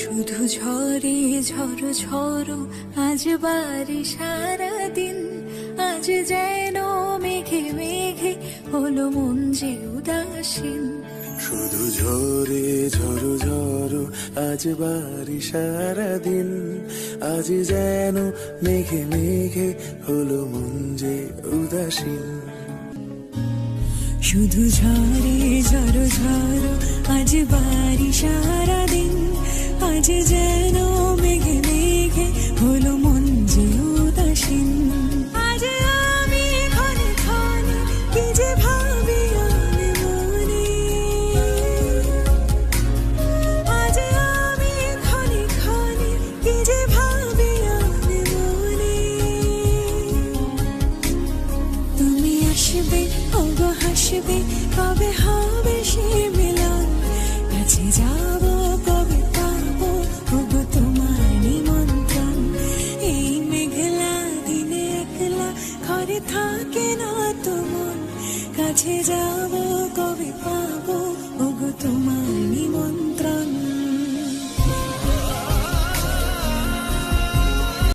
শুধু ঝরে ঝড়ো ঝড়ো আজ বাড়ি সারাদিন, আজ যেন মেঘে মেঘে হলো মন যে উদাসীন। শুধু ঝরে ঝড়ো ঝড়ো আজ বাড়ি সারাদিন, আজ যেন মেঘে মেঘে হলো মন যে উদাসীন। শুধু ঝরে ঝড়ো ঝড়ো আজ বাড়ি সারাদিন, আজ যেন মেঘে মেঘে হলো মন যে উদাসীন। আজ আমি ক্ষণে ক্ষণে কি যে ভাবি আমি মনে, আজ আমি ক্ষণে ক্ষণে কি যে ভাবি আমি মনে। তুমি আসবে ওগো হাসবে, কবে হবে সে মিলন, কাছে যাব কবে পাবো ওগো তোমার নিমন্ত্রণ। এই মেঘলা দিনে একলা ঘরে থাকে না তো মন, কাছে যাব কবে পাবো ওগো তোমার